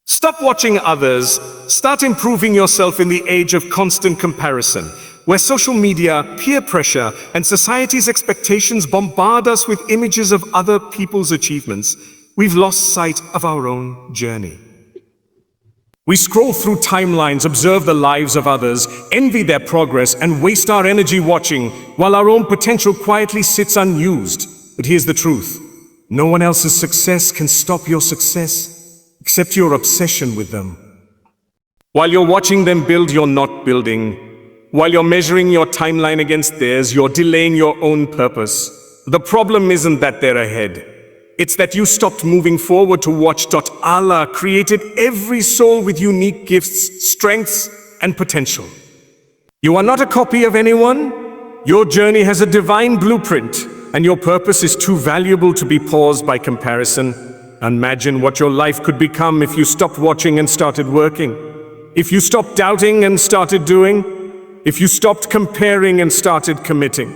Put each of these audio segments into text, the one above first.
Stop watching others, start improving yourself in the age of constant comparison, where social media, peer pressure, and society's expectations bombard us with images of other people's achievements. We've lost sight of our own journey. We scroll through timelines, observe the lives of others, envy their progress, and waste our energy watching, while our own potential quietly sits unused. But here's the truth. No one else's success can stop your success, except your obsession with them. While you're watching them build, you're not building. While you're measuring your timeline against theirs, you're delaying your own purpose. The problem isn't that they're ahead. It's that you stopped moving forward to watch. Allah created every soul with unique gifts, strengths, and potential. You are not a copy of anyone. Your journey has a divine blueprint, and your purpose is too valuable to be paused by comparison. Imagine what your life could become if you stopped watching and started working. If you stopped doubting and started doing. If you stopped comparing and started committing.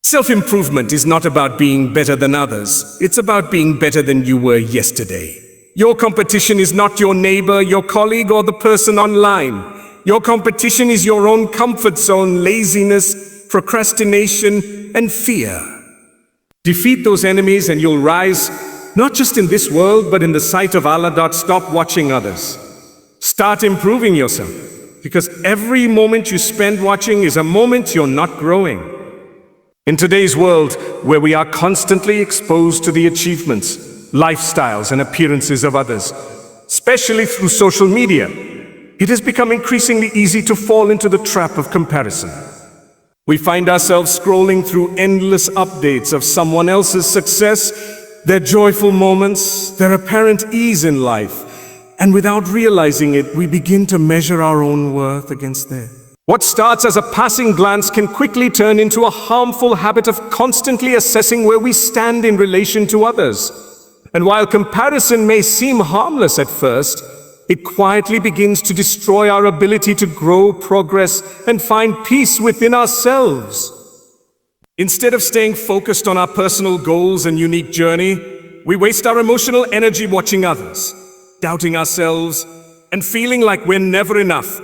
Self-improvement is not about being better than others. It's about being better than you were yesterday. Your competition is not your neighbor, your colleague, or the person online. Your competition is your own comfort zone, laziness, procrastination, and fear. Defeat those enemies and you'll rise, not just in this world, but in the sight of Allah. Stop watching others. Start improving yourself, because every moment you spend watching is a moment you're not growing. In today's world, where we are constantly exposed to the achievements, lifestyles, and appearances of others, especially through social media, it has become increasingly easy to fall into the trap of comparison. We find ourselves scrolling through endless updates of someone else's success, their joyful moments, their apparent ease in life, and without realizing it, we begin to measure our own worth against theirs. What starts as a passing glance can quickly turn into a harmful habit of constantly assessing where we stand in relation to others. And while comparison may seem harmless at first, it quietly begins to destroy our ability to grow, progress, and find peace within ourselves. Instead of staying focused on our personal goals and unique journey, we waste our emotional energy watching others, doubting ourselves, and feeling like we're never enough.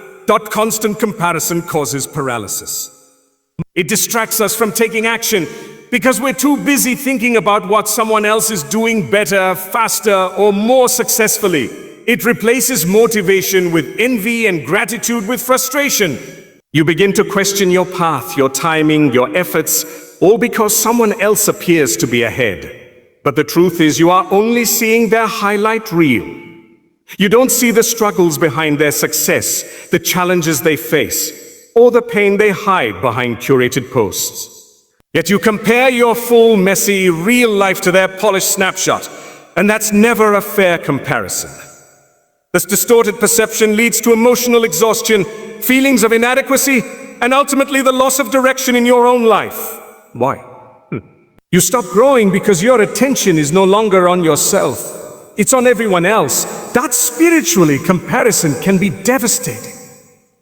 Constant comparison causes paralysis. It distracts us from taking action because we're too busy thinking about what someone else is doing better, faster, or more successfully. It replaces motivation with envy and gratitude with frustration. You begin to question your path, your timing, your efforts, all because someone else appears to be ahead. But the truth is, you are only seeing their highlight reel. You don't see the struggles behind their success, the challenges they face, or the pain they hide behind curated posts. Yet you compare your full, messy, real life to their polished snapshot, and that's never a fair comparison. This distorted perception leads to emotional exhaustion, feelings of inadequacy, and ultimately the loss of direction in your own life. Why? You stop growing because your attention is no longer on yourself. It's on everyone else. That spiritually, comparison can be devastating.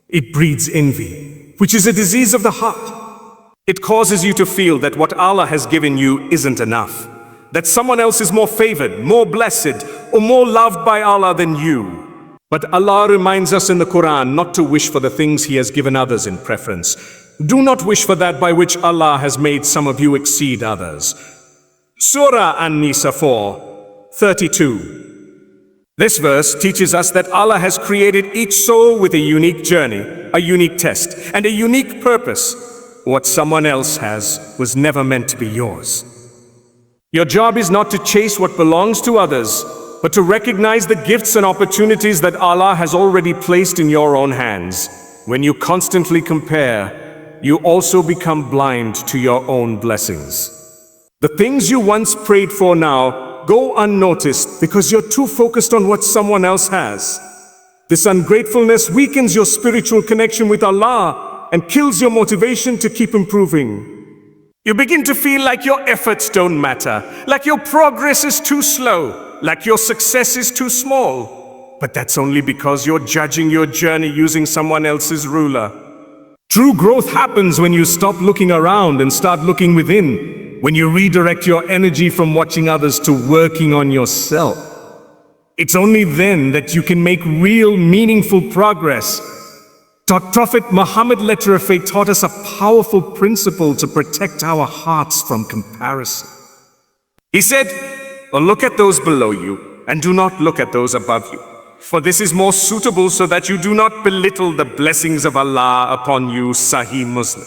It breeds envy, which is a disease of the heart. It causes you to feel that what Allah has given you isn't enough, that someone else is more favored, more blessed, or more loved by Allah than you. But Allah reminds us in the Quran not to wish for the things He has given others in preference. Do not wish for that by which Allah has made some of you exceed others. Surah An-Nisa 4:32. This verse teaches us that Allah has created each soul with a unique journey, a unique test, and a unique purpose. What someone else has was never meant to be yours. Your job is not to chase what belongs to others, but to recognize the gifts and opportunities that Allah has already placed in your own hands. When you constantly compare, you also become blind to your own blessings. The things you once prayed for now go unnoticed because you're too focused on what someone else has. This ungratefulness weakens your spiritual connection with Allah and kills your motivation to keep improving. You begin to feel like your efforts don't matter, like your progress is too slow, like your success is too small. But that's only because you're judging your journey using someone else's ruler. True growth happens when you stop looking around and start looking within. When you redirect your energy from watching others to working on yourself. It's only then that you can make real, meaningful progress. Prophet Muhammad taught us a powerful principle to protect our hearts from comparison. He said, look at those below you, and do not look at those above you. For this is more suitable so that you do not belittle the blessings of Allah upon you. Sahih Muslim.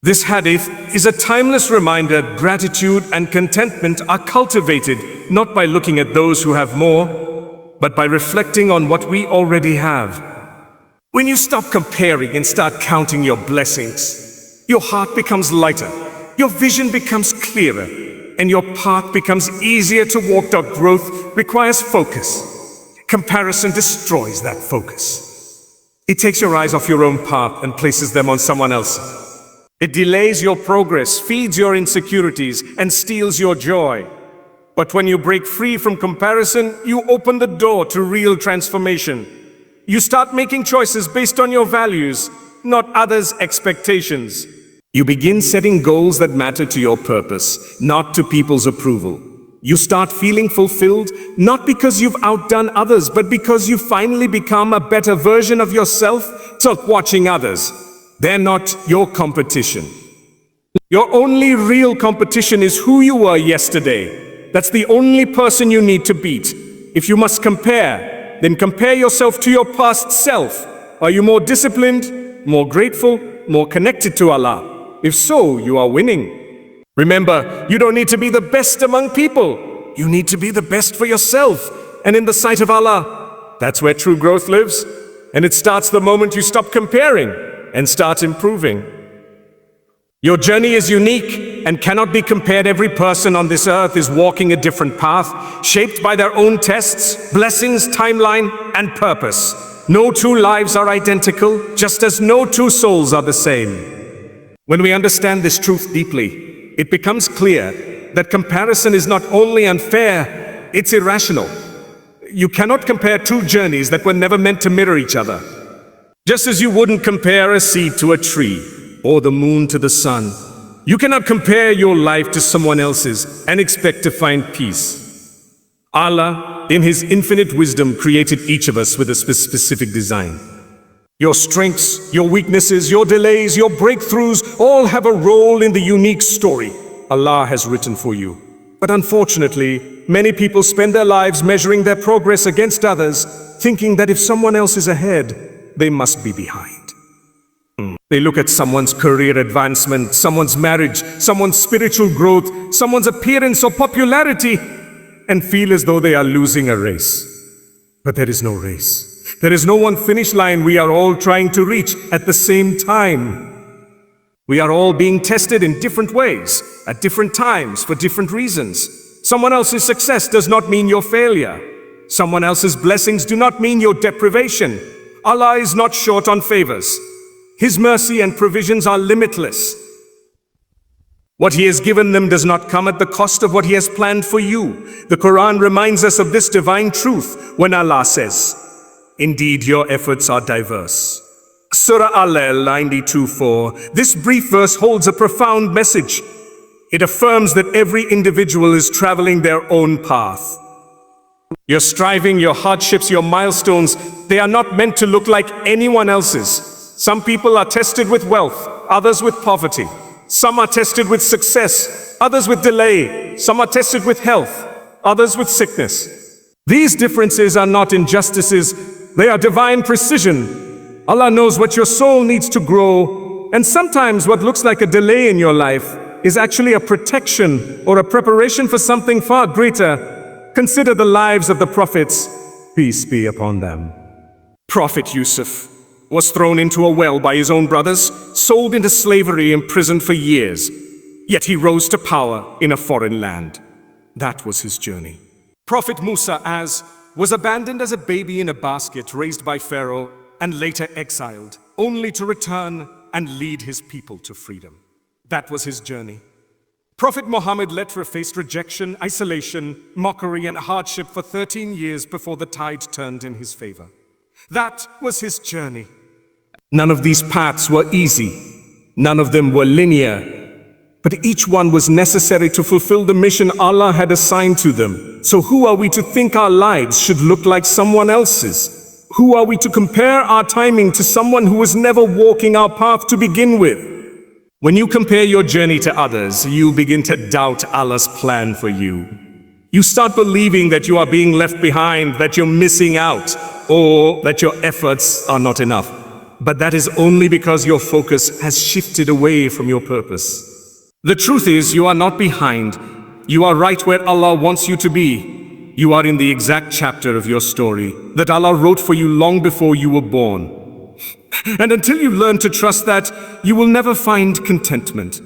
This hadith is a timeless reminder that gratitude and contentment are cultivated not by looking at those who have more, but by reflecting on what we already have. When you stop comparing and start counting your blessings, your heart becomes lighter, your vision becomes clearer, and your path becomes easier to walk. Growth requires focus. Comparison destroys that focus. It takes your eyes off your own path and places them on someone else's. It delays your progress, feeds your insecurities, and steals your joy. But when you break free from comparison, you open the door to real transformation. You start making choices based on your values, not others' expectations. You begin setting goals that matter to your purpose, not to people's approval. You start feeling fulfilled, not because you've outdone others, but because you finally become a better version of yourself. Stop watching others. They're not your competition. Your only real competition is who you were yesterday. That's the only person you need to beat. If you must compare, then compare yourself to your past self. Are you more disciplined, more grateful, more connected to Allah? If so, you are winning. Remember, you don't need to be the best among people. You need to be the best for yourself and in the sight of Allah. That's where true growth lives. And it starts the moment you stop comparing and start improving. Your journey is unique and cannot be compared. Every person on this earth is walking a different path, shaped by their own tests, blessings, timeline, and purpose. No two lives are identical, just as no two souls are the same. When we understand this truth deeply, it becomes clear that comparison is not only unfair, it's irrational. You cannot compare two journeys that were never meant to mirror each other. Just as you wouldn't compare a seed to a tree or the moon to the sun, you cannot compare your life to someone else's and expect to find peace. Allah, in His infinite wisdom, created each of us with a specific design. Your strengths, your weaknesses, your delays, your breakthroughs all have a role in the unique story Allah has written for you. But unfortunately, many people spend their lives measuring their progress against others, thinking that if someone else is ahead, they must be behind. They look at someone's career advancement, someone's marriage, someone's spiritual growth, someone's appearance or popularity, and feel as though they are losing a race. But there is no race. There is no one finish line we are all trying to reach at the same time. We are all being tested in different ways, at different times, for different reasons. Someone else's success does not mean your failure. Someone else's blessings do not mean your deprivation. Allah is not short on favors. His mercy and provisions are limitless. What He has given them does not come at the cost of what He has planned for you. The Quran reminds us of this divine truth when Allah says, "Indeed, your efforts are diverse." Surah Al 92:4. This brief verse holds a profound message. It affirms that every individual is traveling their own path. Your striving, your hardships, your milestones, they are not meant to look like anyone else's. Some people are tested with wealth, others with poverty. Some are tested with success, others with delay. Some are tested with health, others with sickness. These differences are not injustices, they are divine precision. Allah knows what your soul needs to grow, and sometimes what looks like a delay in your life is actually a protection or a preparation for something far greater. Consider the lives of the prophets, peace be upon them. Prophet Yusuf was thrown into a well by his own brothers, sold into slavery, imprisoned for years. Yet he rose to power in a foreign land. That was his journey. Prophet Musa was abandoned as a baby in a basket, raised by Pharaoh, and later exiled, only to return and lead his people to freedom. That was his journey. Prophet Muhammad faced rejection, isolation, mockery, and hardship for 13 years before the tide turned in his favor. That was his journey. None of these paths were easy. None of them were linear. but each one was necessary to fulfill the mission Allah had assigned to them. So who are we to think our lives should look like someone else's? Who are we to compare our timing to someone who was never walking our path to begin with? When you compare your journey to others, you begin to doubt Allah's plan for you. You start believing that you are being left behind, that you're missing out, or that your efforts are not enough. But that is only because your focus has shifted away from your purpose. The truth is, you are not behind. You are right where Allah wants you to be. You are in the exact chapter of your story that Allah wrote for you long before you were born. And until you learn to trust that, you will never find contentment.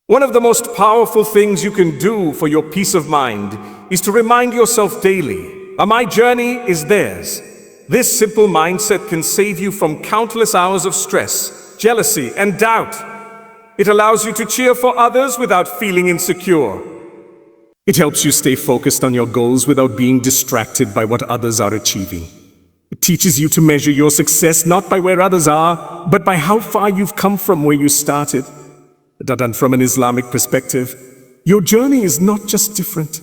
One of the most powerful things you can do for your peace of mind is to remind yourself daily, my journey is theirs. This simple mindset can save you from countless hours of stress, jealousy, and doubt. It allows you to cheer for others without feeling insecure. It helps you stay focused on your goals without being distracted by what others are achieving. It teaches you to measure your success not by where others are, but by how far you've come from where you started. And from an Islamic perspective, your journey is not just different,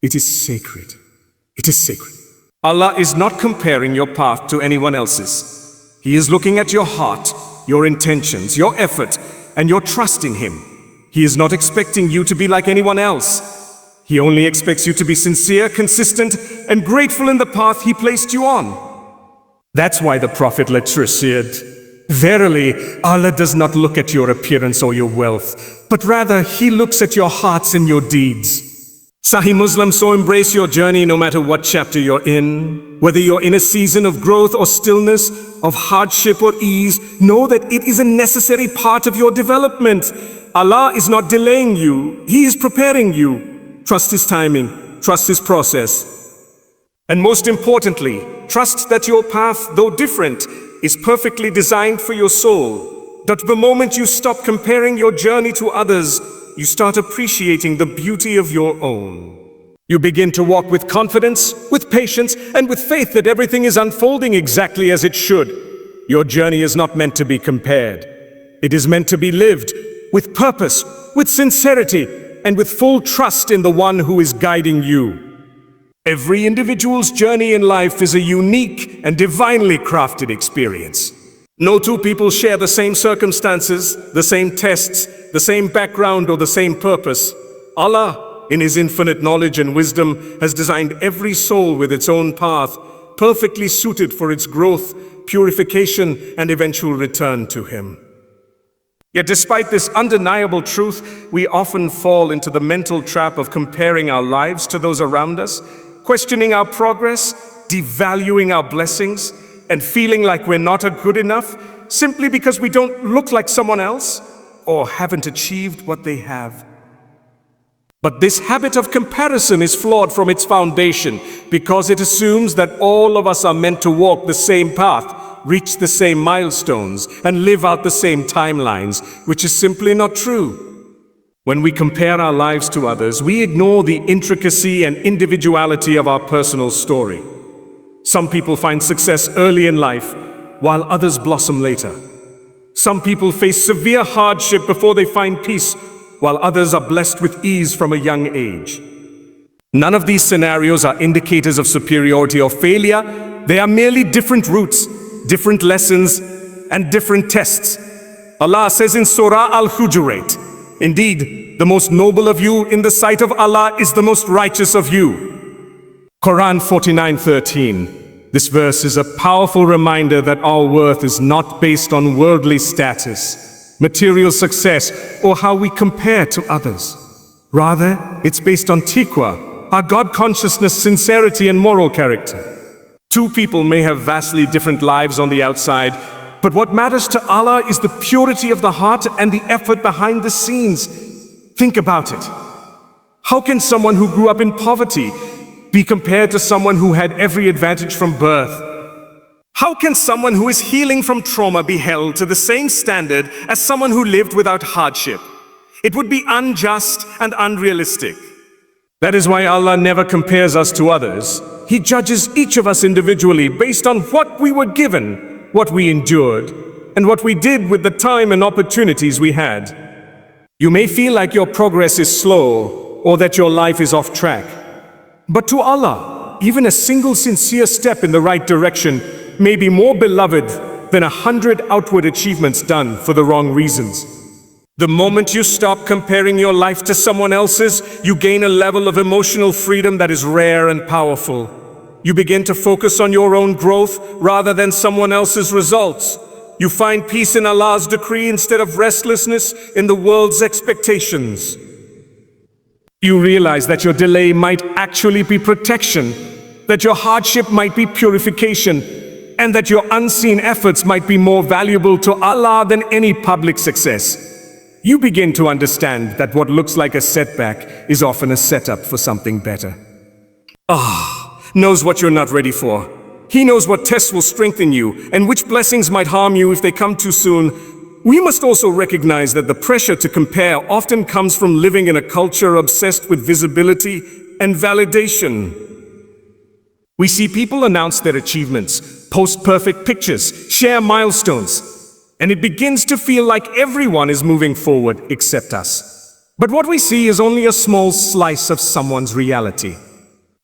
it is sacred. It is sacred. Allah is not comparing your path to anyone else's. He is looking at your heart, your intentions, your effort, and your trust in Him. He is not expecting you to be like anyone else. He only expects you to be sincere, consistent, and grateful in the path He placed you on. That's why the Prophet said, "Verily, Allah does not look at your appearance or your wealth, but rather He looks at your hearts and your deeds." Sahih Muslim, so embrace your journey no matter what chapter you're in. Whether you're in a season of growth or stillness, of hardship or ease, know that it is a necessary part of your development. Allah is not delaying you, He is preparing you. Trust His timing, trust His process. And most importantly, trust that your path, though different, is perfectly designed for your soul. That the moment you stop comparing your journey to others, you start appreciating the beauty of your own. You begin to walk with confidence, with patience, and with faith that everything is unfolding exactly as it should. Your journey is not meant to be compared. It is meant to be lived with purpose, with sincerity, and with full trust in the one who is guiding you. Every individual's journey in life is a unique and divinely crafted experience. No two people share the same circumstances, the same tests, the same background, or the same purpose. Allah, in His infinite knowledge and wisdom, has designed every soul with its own path, perfectly suited for its growth, purification, and eventual return to Him. Yet despite this undeniable truth, we often fall into the mental trap of comparing our lives to those around us, questioning our progress, devaluing our blessings, and feeling like we're not good enough simply because we don't look like someone else or haven't achieved what they have. But this habit of comparison is flawed from its foundation because it assumes that all of us are meant to walk the same path, reach the same milestones, and live out the same timelines, which is simply not true. When we compare our lives to others, we ignore the intricacy and individuality of our personal story. Some people find success early in life, while others blossom later. Some people face severe hardship before they find peace, while others are blessed with ease from a young age. None of these scenarios are indicators of superiority or failure. They are merely different routes, different lessons, and different tests. Allah says in Surah Al-Hujurat, "Indeed, the most noble of you in the sight of Allah is the most righteous of you." Quran 49:13. This verse is a powerful reminder that our worth is not based on worldly status, material success, or how we compare to others. Rather, it's based on taqwa, our God consciousness, sincerity, and moral character. Two people may have vastly different lives on the outside, but what matters to Allah is the purity of the heart and the effort behind the scenes. Think about it. How can someone who grew up in poverty be compared to someone who had every advantage from birth? How can someone who is healing from trauma be held to the same standard as someone who lived without hardship? It would be unjust and unrealistic. That is why Allah never compares us to others. He judges each of us individually based on what we were given, what we endured, and what we did with the time and opportunities we had. You may feel like your progress is slow or that your life is off track. But to Allah, even a single sincere step in the right direction may be more beloved than 100 outward achievements done for the wrong reasons. The moment you stop comparing your life to someone else's, you gain a level of emotional freedom that is rare and powerful. You begin to focus on your own growth rather than someone else's results. You find peace in Allah's decree instead of restlessness in the world's expectations. You realize that your delay might actually be protection, that your hardship might be purification, and that your unseen efforts might be more valuable to Allah than any public success. You begin to understand that what looks like a setback is often a setup for something better. Allah knows what you're not ready for. He knows what tests will strengthen you and which blessings might harm you if they come too soon. We must also recognize that the pressure to compare often comes from living in a culture obsessed with visibility and validation. We see people announce their achievements, post perfect pictures, share milestones, and it begins to feel like everyone is moving forward except us. But what we see is only a small slice of someone's reality.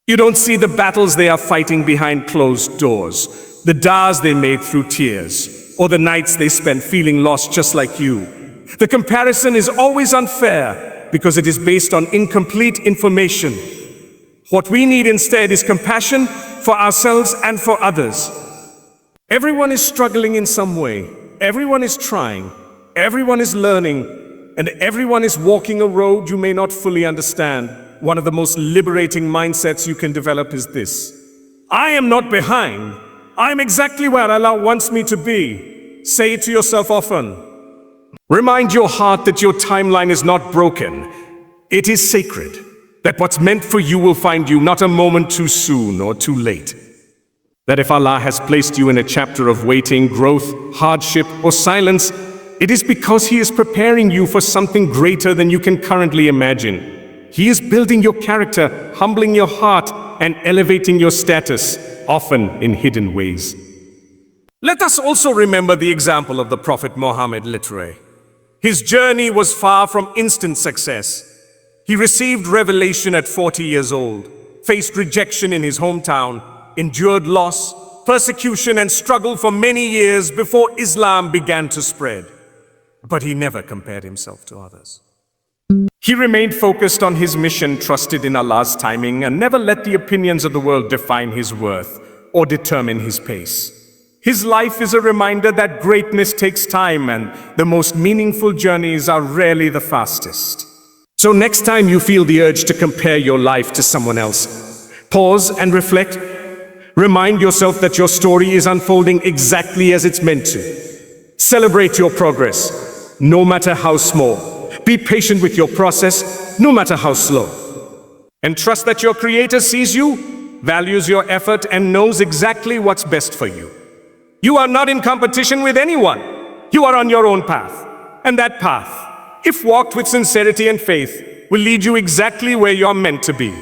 You don't see the battles they are fighting behind closed doors, the dars they made through tears, or the nights they spent feeling lost just like you. The comparison is always unfair because it is based on incomplete information. What we need instead is compassion for ourselves and for others. Everyone is struggling in some way. Everyone is trying. Everyone is learning. And everyone is walking a road you may not fully understand. One of the most liberating mindsets you can develop is this: I am not behind. I am exactly where Allah wants me to be. Say it to yourself often. Remind your heart that your timeline is not broken. It is sacred. That what's meant for you will find you, not a moment too soon or too late. That if Allah has placed you in a chapter of waiting, growth, hardship, or silence, it is because He is preparing you for something greater than you can currently imagine. He is building your character, humbling your heart, and elevating your status, often in hidden ways. Let us also remember the example of the Prophet Muhammad literally. His journey was far from instant success. He received revelation at 40 years old, faced rejection in his hometown, endured loss, persecution, and struggle for many years before Islam began to spread. But he never compared himself to others. He remained focused on his mission, trusted in Allah's timing, and never let the opinions of the world define his worth or determine his pace. His life is a reminder that greatness takes time and the most meaningful journeys are rarely the fastest. So next time you feel the urge to compare your life to someone else, pause and reflect. Remind yourself that your story is unfolding exactly as it's meant to. Celebrate your progress, no matter how small. Be patient with your process, no matter how slow. And trust that your Creator sees you, values your effort, and knows exactly what's best for you. You are not in competition with anyone. You are on your own path. And that path, if walked with sincerity and faith, will lead you exactly where you're meant to be.